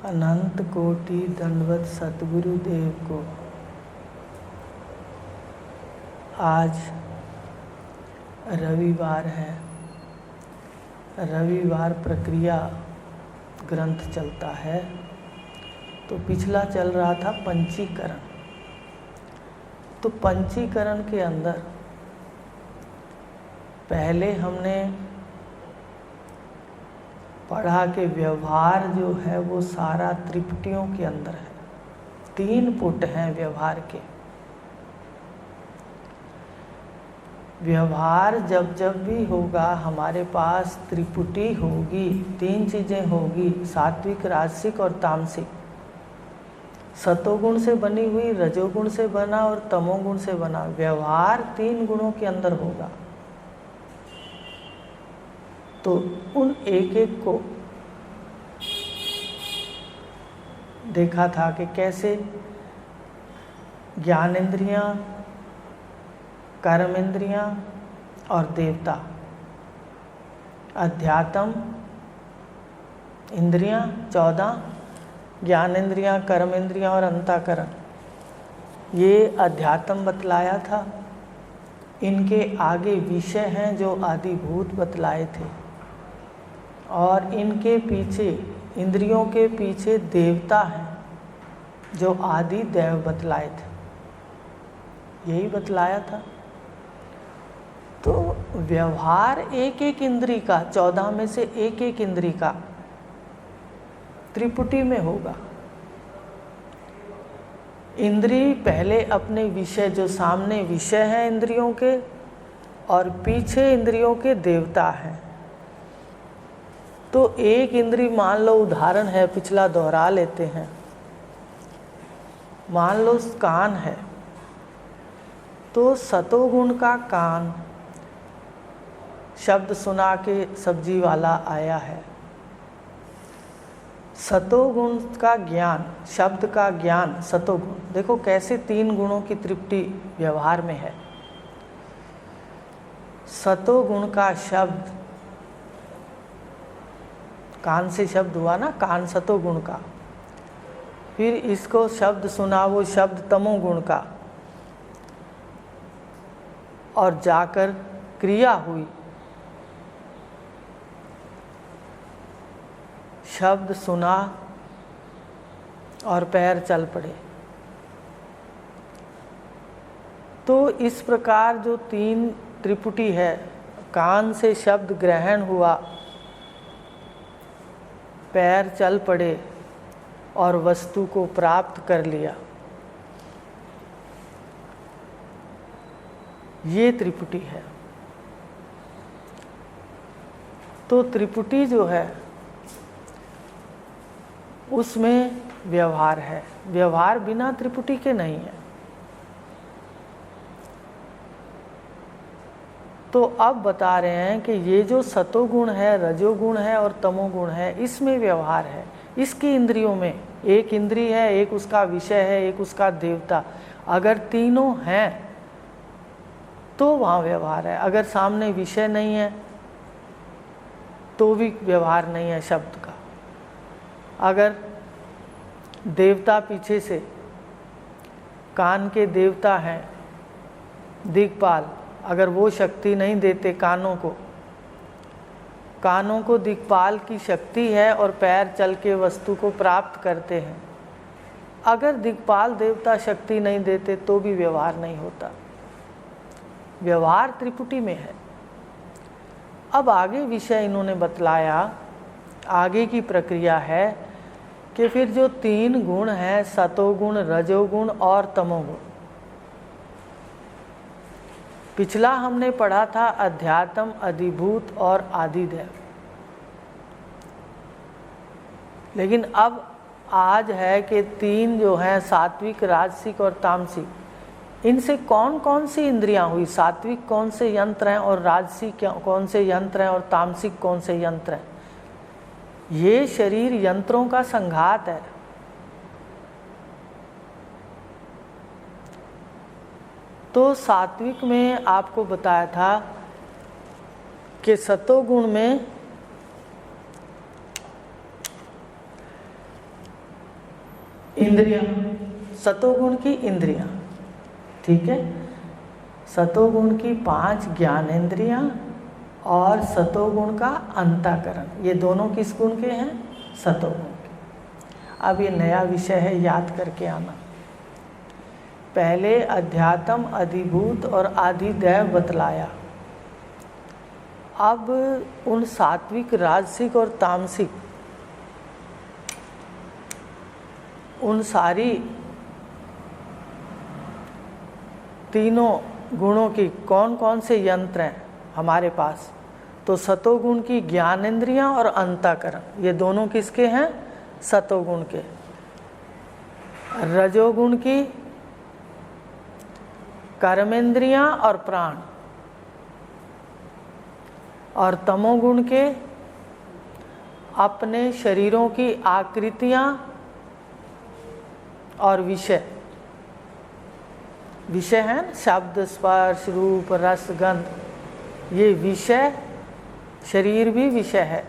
अनंत कोटि दंडवत सतगुरुदेव को। आज रविवार है। रविवार प्रक्रिया ग्रंथ चलता है, तो पिछला चल रहा था पंचीकरण। तो पंचीकरण के अंदर पहले हमने पढ़ा कि व्यवहार जो है वो सारा त्रिपुटियों के अंदर है। 3 पुट हैं व्यवहार के। व्यवहार जब जब भी होगा हमारे पास त्रिपुटी होगी, 3 चीज़ें होगी, सात्विक, राजसिक और तामसिक। सतोगुण से बनी हुई, रजोगुण से बना और तमोगुण से बना। व्यवहार 3 गुणों के अंदर होगा। तो उन एक एक को देखा था कि कैसे ज्ञानेंद्रियां, कर्मेंद्रियां और देवता, अध्यात्म इंद्रियां 14, ज्ञानेंद्रियां, कर्मेंद्रियां और अंतःकरण, ये अध्यात्म बतलाया था। इनके आगे विषय हैं जो आदिभूत बतलाए थे, और इनके पीछे, इंद्रियों के पीछे देवता हैं जो आदि देव बतलाए थे। यही बतलाया था। तो व्यवहार एक एक इंद्री का, 14 में से एक एक इंद्री का त्रिपुटी में होगा। इंद्री पहले अपने विषय, जो सामने विषय हैं इंद्रियों के, और पीछे इंद्रियों के देवता हैं। तो एक इंद्री, मान लो उदाहरण है, पिछला दोहरा लेते हैं। मान लो कान है, तो सतोगुण का कान, शब्द सुना के सब्जी वाला आया है। सतोगुण का ज्ञान, शब्द का ज्ञान, सतोगुण। देखो कैसे 3 गुणों की तृप्ति व्यवहार में है। सतोगुण का शब्द, कान से शब्द हुआ ना, कान सतोगुण का। फिर इसको शब्द सुना, वो शब्द तमोगुण का, और जाकर क्रिया हुई। शब्द सुना और पैर चल पड़े। तो इस प्रकार जो 3 त्रिपुटी है, कान से शब्द ग्रहण हुआ, पैर चल पड़े और वस्तु को प्राप्त कर लिया, ये त्रिपुटी है। तो त्रिपुटी जो है उसमें व्यवहार है। व्यवहार बिना त्रिपुटी के नहीं है। तो अब बता रहे हैं कि ये जो सतोगुण है, रजोगुण है और तमोगुण है, इसमें व्यवहार है। इसकी इंद्रियों में एक इंद्री है, एक उसका विषय है, एक उसका देवता। अगर तीनों हैं तो वहाँ व्यवहार है। अगर सामने विषय नहीं है तो भी व्यवहार नहीं है शब्द का। अगर देवता पीछे से, कान के देवता हैं दिक्पाल, अगर वो शक्ति नहीं देते कानों को दिक्पाल की शक्ति है और पैर चल के वस्तु को प्राप्त करते हैं। अगर दिक्पाल देवता शक्ति नहीं देते तो भी व्यवहार नहीं होता। व्यवहार त्रिपुटी में है। अब आगे विषय इन्होंने बतलाया, आगे की प्रक्रिया है कि फिर जो 3 गुण हैं, सतोगुण, रजोगुण और तमोगुण। पिछला हमने पढ़ा था अध्यात्म, अधिभूत और आदिदेव। लेकिन अब आज है कि 3 जो हैं, सात्विक, राजसिक और तामसिक, इनसे कौन कौन सी इंद्रियां हुई, सात्विक कौन से यंत्र हैं और राजसिक कौन से यंत्र हैं और तामसिक कौन से यंत्र हैं। ये शरीर यंत्रों का संघात है। तो सात्विक में आपको बताया था कि सतोगुण में इंद्रियां, सतोगुण की इंद्रियां, ठीक है। सतोगुण की 5 ज्ञानेंद्रियां और सतोगुण का अंतःकरण, ये दोनों किस गुण के हैं? सतोगुण के। अब ये नया विषय है, याद करके आना। पहले अध्यात्म, अधिभूत और आधिदैव बतलाया। अब उन सात्विक, राजसिक और तामसिक, उन सारी तीनों गुणों की कौन कौन से यंत्र हैं हमारे पास? तो सतोगुण की ज्ञानेंद्रियां और अंतःकरण, ये दोनों किसके हैं? सतोगुण के। रजोगुण की कर्मेंद्रियां और प्राण, और तमोगुण के अपने शरीरों की आकृतियां और विषय। विषय हैं शब्द, स्पर्श, रूप, रस, गंध। ये विषय, शरीर भी विषय है,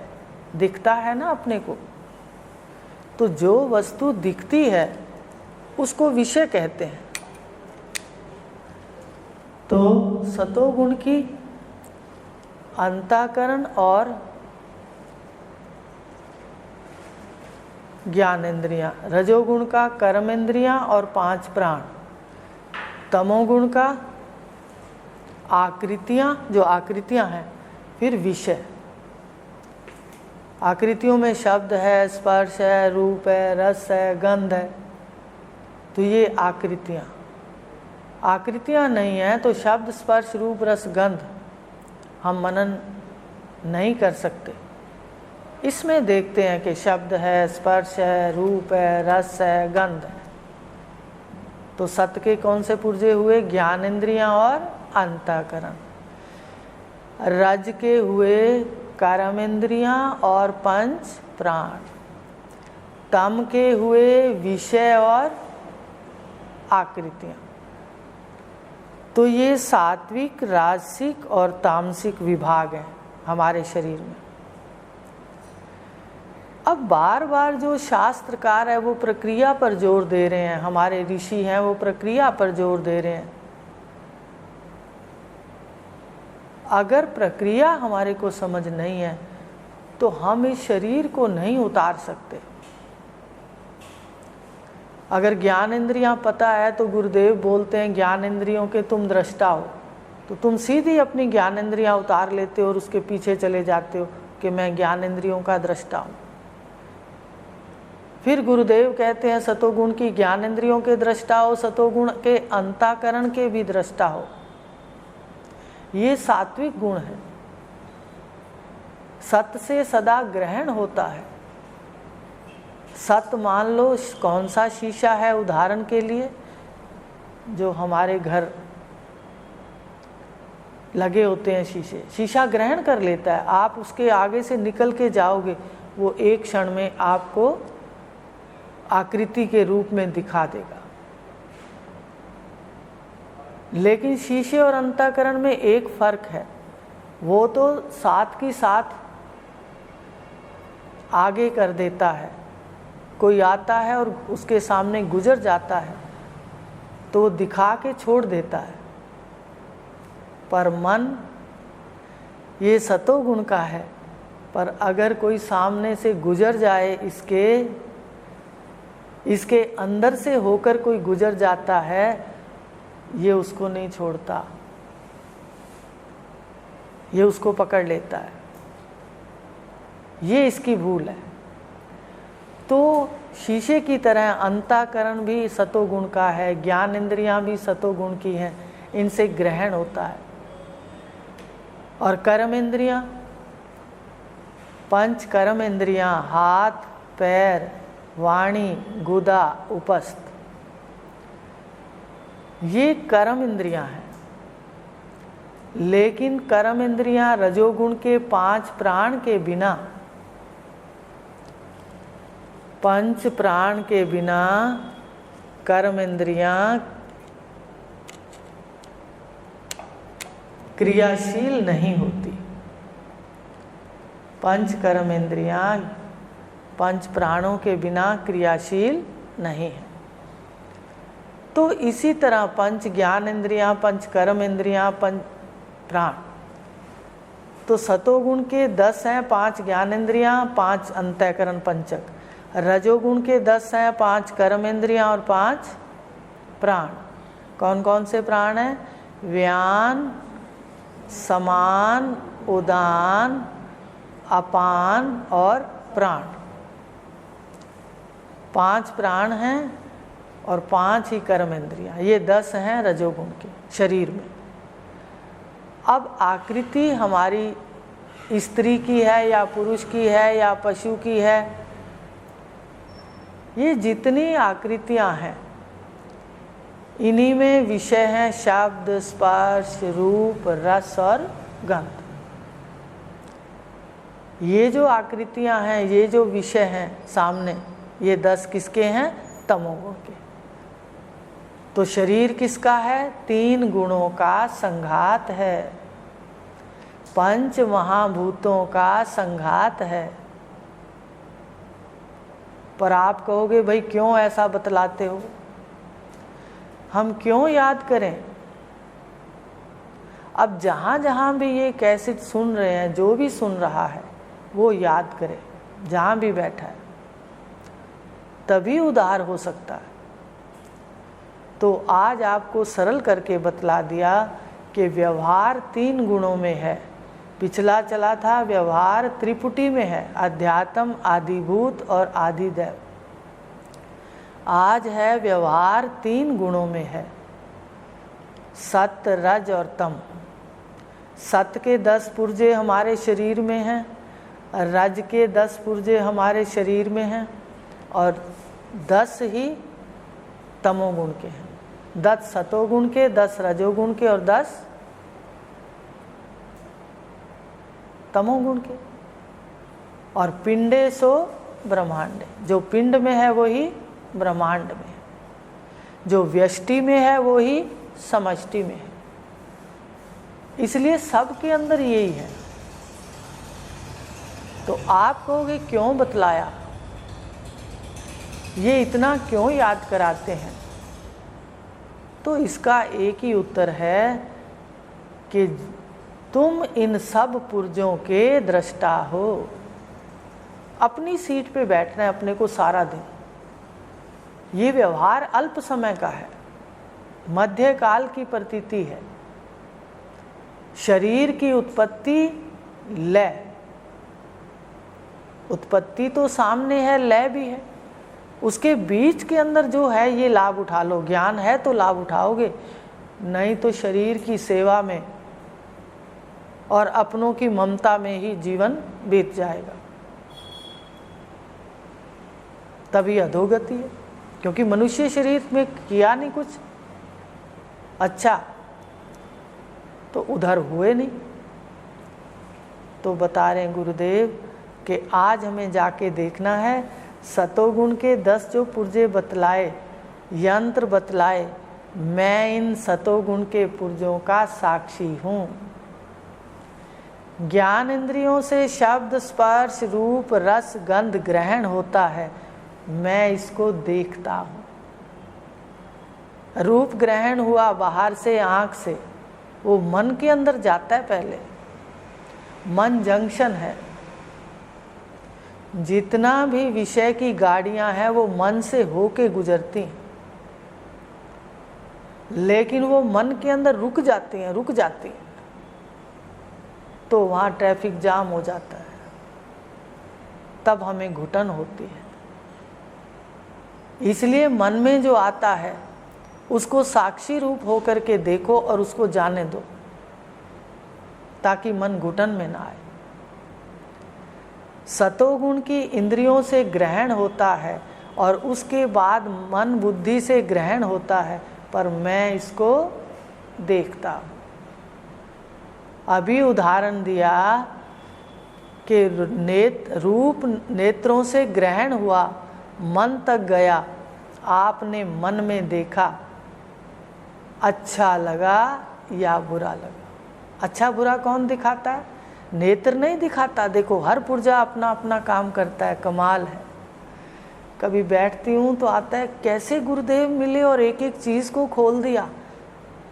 दिखता है ना अपने को। तो जो वस्तु दिखती है उसको विषय कहते हैं। तो सतोगुण की अंतःकरण और ज्ञानेंद्रियां, रजोगुण का कर्मेंद्रियां और 5 प्राण, तमोगुण का आकृतियां, जो आकृतियां हैं, फिर विषय। आकृतियों में शब्द है, स्पर्श है, रूप है, रस है, गंध है। तो ये आकृतियां, आकृतियां नहीं है तो शब्द, स्पर्श, रूप, रस, गंध हम मनन नहीं कर सकते। इसमें देखते हैं कि शब्द है, स्पर्श है, रूप है, रस है, गंध है। तो सत के कौन से पुर्जे हुए? ज्ञानेंद्रियां और अंतःकरण। रज के हुए कर्मेंद्रियां और 5 प्राण। तम के हुए विषय और आकृतियां। तो ये सात्विक, राजसिक और तामसिक विभाग हैं हमारे शरीर में। अब बार बार जो शास्त्रकार है वो प्रक्रिया पर जोर दे रहे हैं, हमारे ऋषि हैं वो प्रक्रिया पर जोर दे रहे हैं। अगर प्रक्रिया हमारे को समझ नहीं है तो हम इस शरीर को नहीं उतार सकते। अगर ज्ञान इंद्रियां पता है तो गुरुदेव बोलते हैं ज्ञान इंद्रियों के तुम दृष्टा हो, तो तुम सीधी अपनी ज्ञान इंद्रियां उतार लेते हो और उसके पीछे चले जाते हो कि मैं ज्ञान इंद्रियों का दृष्टा हूँ। फिर गुरुदेव कहते हैं सतोगुण की ज्ञान इंद्रियों के दृष्टा हो, सतोगुण के अंतःकरण के भी दृष्टा हो। ये सात्विक गुण है। सत से सदा ग्रहण होता है। सत मान लो कौन सा शीशा है, उदाहरण के लिए जो हमारे घर लगे होते हैं शीशे, शीशा ग्रहण कर लेता है। आप उसके आगे से निकल के जाओगे, वो एक क्षण में आपको आकृति के रूप में दिखा देगा। लेकिन शीशे और अंतःकरण में एक फर्क है, वो तो साथ की साथ आगे कर देता है। कोई आता है और उसके सामने गुजर जाता है तो वो दिखा के छोड़ देता है। पर मन ये सतोगुण का है, पर अगर कोई सामने से गुजर जाए, इसके अंदर से होकर कोई गुजर जाता है, ये उसको नहीं छोड़ता, ये उसको पकड़ लेता है। ये इसकी भूल है। तो शीशे की तरह अंतःकरण भी सतोगुण का है, ज्ञान इंद्रियां भी सतोगुण की हैं, इनसे ग्रहण होता है। और कर्म इंद्रियां, 5 कर्म इंद्रियां, हाथ, पैर, वाणी, गुदा, उपस्थ, ये कर्म इंद्रियां हैं। लेकिन कर्म इंद्रियां रजोगुण के 5 प्राण के बिना, 5 प्राण के बिना कर्म इंद्रियां क्रियाशील नहीं होती। 5 कर्म इंद्रियां 5 प्राणों के बिना क्रियाशील नहीं है। तो इसी तरह पंच ज्ञान इंद्रियां, पंच कर्म इंद्रियां, पंच प्राण, तो सतोगुण के 10 हैं, 5 ज्ञान इंद्रियां, 5 अंतःकरण पंचक। रजोगुण के 10 हैं, 5 कर्म इंद्रियां और 5 प्राण। कौन कौन से प्राण हैं? व्यान, समान, उदान, अपान और प्राण। 5 प्राण हैं और 5 ही कर्म इंद्रियां। ये 10 हैं रजोगुण के शरीर में। अब आकृति हमारी स्त्री की है या पुरुष की है या पशु की है, ये जितनी आकृतियां हैं इन्हीं में विषय हैं शब्द, स्पर्श, रूप, रस और गंध। ये जो आकृतियां हैं, ये जो विषय हैं सामने, ये 10 किसके हैं? तमोगुण के। तो शरीर किसका है? 3 गुणों का संघात है, 5 महाभूतों का संघात है। पर आप कहोगे भाई क्यों ऐसा बतलाते हो, हम क्यों याद करें? अब जहाँ जहाँ भी ये कैसेट सुन रहे हैं, जो भी सुन रहा है वो याद करे, जहाँ भी बैठा है, तभी उद्धार हो सकता है। तो आज आपको सरल करके बतला दिया कि व्यवहार 3 गुणों में है। पिछला चला था व्यवहार त्रिपुटी में है, अध्यात्म, आदिभूत और आदिदैव। आज है व्यवहार 3 गुणों में है, सत्य, रज और तम। सत्य के 10 पुर्जे हमारे शरीर में हैं, रज के 10 पुर्जे हमारे शरीर में हैं और 10 ही तमोगुण के हैं। 10 सतोगुण के, 10 रजोगुण के और 10 तमोगुण के। और पिंडे सो ब्रह्मांडे, जो पिंड में है वही ब्रह्मांड में है, जो व्यष्टि में है वही समष्टि में है। इसलिए सबके अंदर यही है। तो आप कहोगे क्यों बतलाया, ये इतना क्यों याद कराते हैं? तो इसका एक ही उत्तर है कि तुम इन सब पुर्जों के दृष्टा हो। अपनी सीट पे बैठना है अपने को सारा दिन। ये व्यवहार अल्प समय का है, मध्यकाल की प्रतीति है। शरीर की उत्पत्ति, लय, उत्पत्ति तो सामने है, लय भी है। उसके बीच के अंदर जो है ये लाभ उठा लो। ज्ञान है तो लाभ उठाओगे, नहीं तो शरीर की सेवा में और अपनों की ममता में ही जीवन बीत जाएगा। तभी अधोगति है, क्योंकि मनुष्य शरीर में किया नहीं कुछ अच्छा, तो उधर हुए नहीं। तो बता रहे हैं गुरुदेव कि आज हमें जाके देखना है सतोगुण के 10 जो पुर्जे बतलाए, यंत्र बतलाए, मैं इन सतोगुण के पुर्जों का साक्षी हूँ। ज्ञान इंद्रियों से शब्द, स्पर्श, रूप, रस, गंध ग्रहण होता है, मैं इसको देखता हूँ। रूप ग्रहण हुआ बाहर से, आँख से, वो मन के अंदर जाता है। पहले मन जंक्शन है। जितना भी विषय की गाड़ियां हैं वो मन से होके गुजरती हैं, लेकिन वो मन के अंदर रुक जाती हैं, तो वहाँ ट्रैफिक जाम हो जाता है, तब हमें घुटन होती है। इसलिए मन में जो आता है उसको साक्षी रूप होकर के देखो और उसको जाने दो, ताकि मन घुटन में ना आए। सतोगुण की इंद्रियों से ग्रहण होता है और उसके बाद मन बुद्धि से ग्रहण होता है, पर मैं इसको देखता हूँ। अभी उदाहरण दिया कि रूप नेत्रों से ग्रहण हुआ, मन तक गया, आपने मन में देखा, अच्छा लगा या बुरा लगा। अच्छा बुरा कौन दिखाता है? नेत्र नहीं दिखाता। देखो हर पुर्जा अपना अपना काम करता है, कमाल है। कभी बैठती हूँ तो आता है कैसे गुरुदेव मिले और एक एक चीज़ को खोल दिया।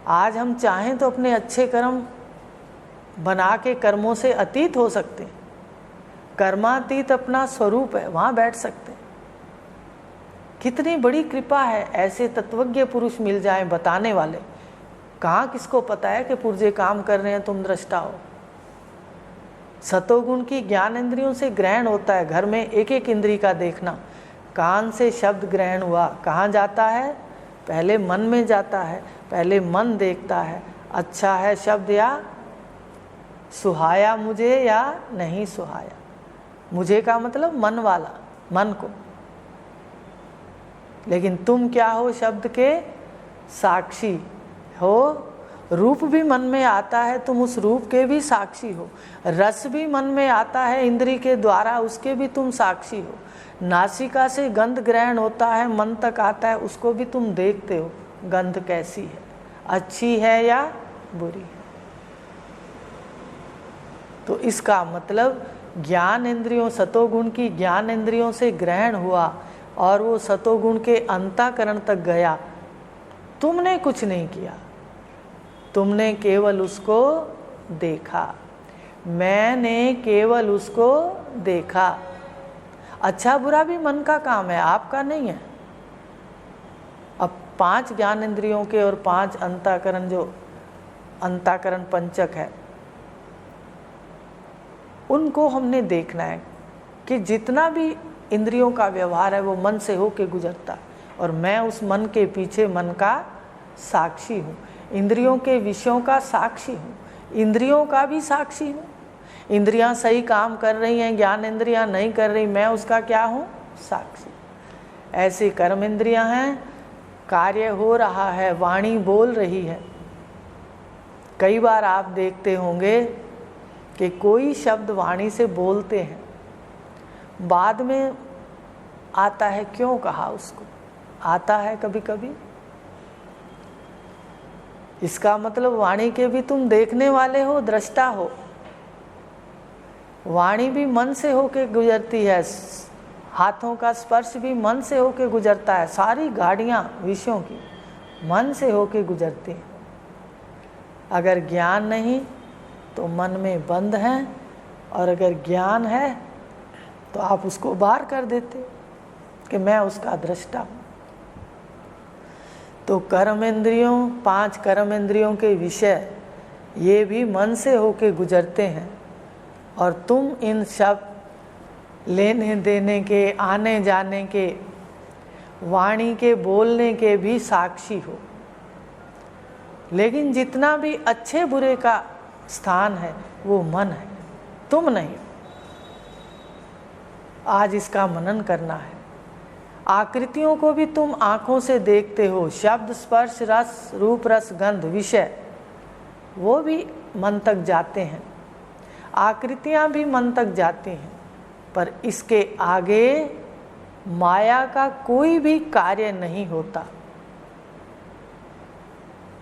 आज हम चाहें तो अपने अच्छे कर्म बना के कर्मों से अतीत हो सकते हैं, कर्मातीत अपना स्वरूप है, वहाँ बैठ सकते हैं। कितनी बड़ी कृपा है, ऐसे तत्वज्ञ पुरुष मिल जाएं बताने वाले। कहाँ किसको पता है कि पुर्जे काम कर रहे हैं, तुम दृष्टा हो। सतोगुण की ज्ञान इंद्रियों से ग्रहण होता है। घर में एक एक इंद्री का देखना, कान से शब्द ग्रहण हुआ, कहाँ जाता है? पहले मन में जाता है, पहले मन देखता है अच्छा है शब्द या सुहाया मुझे या नहीं सुहाया। मुझे का मतलब मन वाला, मन को। लेकिन तुम क्या हो? शब्द के साक्षी हो। रूप भी मन में आता है, तुम उस रूप के भी साक्षी हो। रस भी मन में आता है इंद्री के द्वारा, उसके भी तुम साक्षी हो। नासिका से गंध ग्रहण होता है, मन तक आता है, उसको भी तुम देखते हो गंध कैसी है, अच्छी है या बुरी है। तो इसका मतलब ज्ञान इंद्रियों, सतोगुण की ज्ञान इंद्रियों से ग्रहण हुआ और वो सतोगुण के अंतःकरण तक गया। तुमने कुछ नहीं किया, तुमने केवल उसको देखा। मैंने केवल उसको देखा। अच्छा बुरा भी मन का काम है, आपका नहीं है। अब 5 ज्ञान इंद्रियों के और 5 अंतःकरण, जो अंतःकरण पंचक है, उनको हमने देखना है कि जितना भी इंद्रियों का व्यवहार है वो मन से होके गुजरता है और मैं उस मन के पीछे मन का साक्षी हूँ, इंद्रियों के विषयों का साक्षी हूँ, इंद्रियों का भी साक्षी हूँ। इंद्रियां सही काम कर रही हैं, ज्ञान इंद्रियां नहीं कर रही, मैं उसका क्या हूँ? साक्षी। ऐसी कर्म इंद्रियां हैं, कार्य हो रहा है, वाणी बोल रही है। कई बार आप देखते होंगे कि कोई शब्द वाणी से बोलते हैं, बाद में आता है क्यों कहा उसको, आता है कभी कभी। इसका मतलब वाणी के भी तुम देखने वाले हो, दृष्टा हो। वाणी भी मन से होके गुजरती है, हाथों का स्पर्श भी मन से होके गुजरता है, सारी गाड़ियाँ विषयों की मन से होके गुजरती हैं। अगर ज्ञान नहीं तो मन में बंद है, और अगर ज्ञान है तो आप उसको बाहर कर देते कि मैं उसका दृष्टा हूँ। तो कर्म इंद्रियों, 5 कर्म इंद्रियों के विषय ये भी मन से होके गुजरते हैं, और तुम इन शब्द लेने देने के, आने जाने के, वाणी के बोलने के भी साक्षी हो। लेकिन जितना भी अच्छे बुरे का स्थान है वो मन है, तुम नहीं। आज इसका मनन करना है। आकृतियों को भी तुम आँखों से देखते हो, शब्द स्पर्श रस रूप रस गंध विषय वो भी मन तक जाते हैं, आकृतियाँ भी मन तक जाती हैं, पर इसके आगे माया का कोई भी कार्य नहीं होता।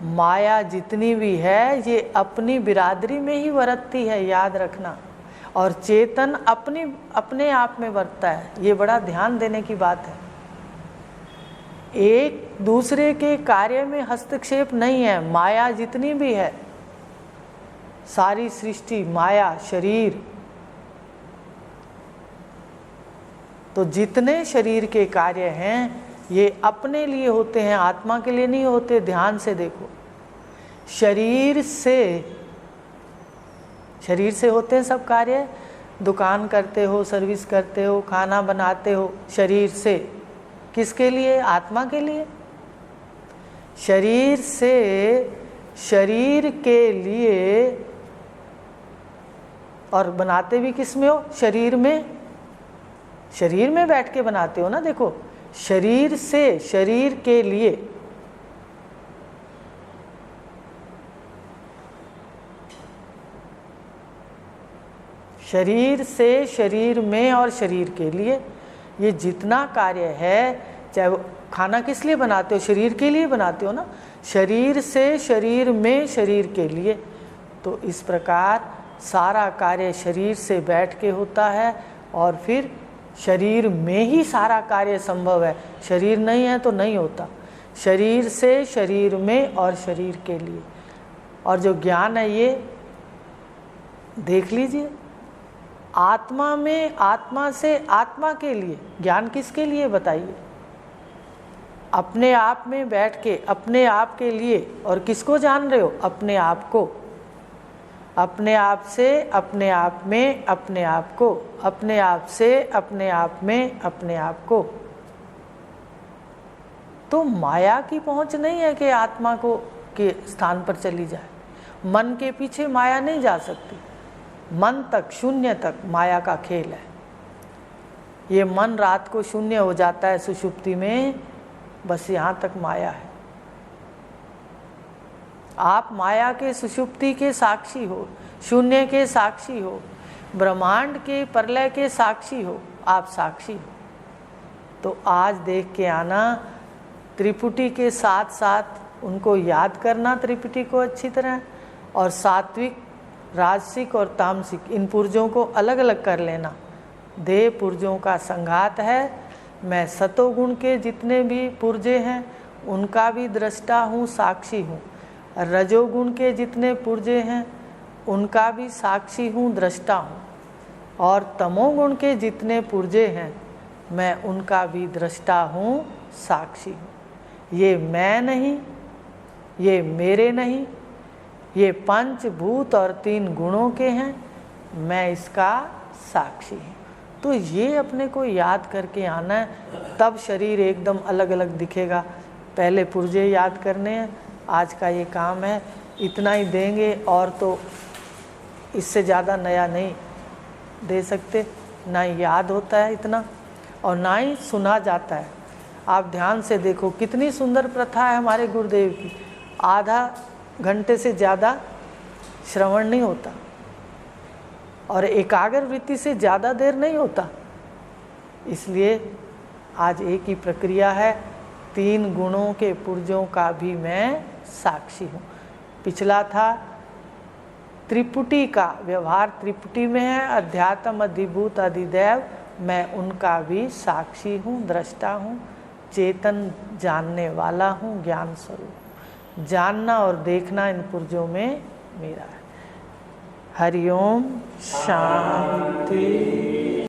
माया जितनी भी है ये अपनी बिरादरी में ही बरतती है, याद रखना, और चेतन अपने आप में बरतता है। ये बड़ा ध्यान देने की बात है। एक दूसरे के कार्य में हस्तक्षेप नहीं है। माया जितनी भी है, सारी सृष्टि माया, शरीर, तो जितने शरीर के कार्य हैं ये अपने लिए होते हैं, आत्मा के लिए नहीं होते। ध्यान से देखो, शरीर से होते हैं सब कार्य। दुकान करते हो, सर्विस करते हो, खाना बनाते हो, शरीर से। किसके लिए? आत्मा के लिए। शरीर से शरीर के लिए, और बनाते भी किस में हो? शरीर में। शरीर में बैठ के बनाते हो ना। देखो, शरीर से शरीर के लिए, शरीर से शरीर में और शरीर के लिए, ये जितना कार्य है, चाहे वो खाना किस लिए बनाते हो? शरीर के लिए बनाते हो ना। शरीर से शरीर में शरीर के लिए। तो इस प्रकार सारा कार्य शरीर से बैठ के होता है, और फिर शरीर में ही सारा कार्य संभव है, शरीर नहीं है तो नहीं होता। शरीर से शरीर में और शरीर के लिए। और जो ज्ञान है ये देख लीजिए, आत्मा में, आत्मा से आत्मा के लिए। ज्ञान किसके लिए बताइए? अपने आप में बैठ के अपने आप के लिए। और किसको जान रहे हो? अपने आप को। अपने आप से अपने आप में अपने आप को, अपने आप से अपने आप में अपने आप को। तो माया की पहुंच नहीं है कि आत्मा को के स्थान पर चली जाए। मन के पीछे माया नहीं जा सकती। मन तक, शून्य तक माया का खेल है। ये मन रात को शून्य हो जाता है सुषुप्ति में, बस यहाँ तक माया है। आप माया के सुषुप्ति के साक्षी हो, शून्य के साक्षी हो, ब्रह्मांड के प्रलय के साक्षी हो, आप साक्षी हो। तो आज देख के आना, त्रिपुटी के साथ साथ उनको याद करना, त्रिपुटी को अच्छी तरह, और सात्विक, राजसिक और तामसिक इन पुर्जों को अलग अलग कर लेना। देह पुर्जों का संघात है। मैं सतोगुण के जितने भी पुर्जे हैं उनका भी दृष्टा हूँ, साक्षी हूँ। रजोगुण के जितने पुर्जे हैं उनका भी साक्षी हूँ, दृष्टा हूँ। और तमोगुण के जितने पुर्जे हैं मैं उनका भी दृष्टा हूँ, साक्षी हूँ। ये मैं नहीं, ये मेरे नहीं, ये पंचभूत और 3 गुणों के हैं, मैं इसका साक्षी हूँ। तो ये अपने को याद करके आना है, तब शरीर एकदम अलग अलग दिखेगा। पहले पुर्जे याद करने हैं, आज का ये काम है, इतना ही देंगे। और तो इससे ज़्यादा नया नहीं दे सकते, ना ही याद होता है इतना और ना ही सुना जाता है। आप ध्यान से देखो कितनी सुंदर प्रथा है हमारे गुरुदेव की। आधा घंटे से ज़्यादा श्रवण नहीं होता और एकाग्र वृत्ति से ज़्यादा देर नहीं होता। इसलिए आज एक ही प्रक्रिया है, 3 गुणों के पुर्जों का भी मैं साक्षी हूँ। पिछला था त्रिपुटी का व्यवहार, त्रिपुटी में है अध्यात्म, अधिभूत, अधिदैव, मैं उनका भी साक्षी हूँ, दृष्टा हूँ, चेतन जानने वाला हूँ, ज्ञान स्वरूप। जानना और देखना इन पुर्जों में मेरा है। हरिओम शांति।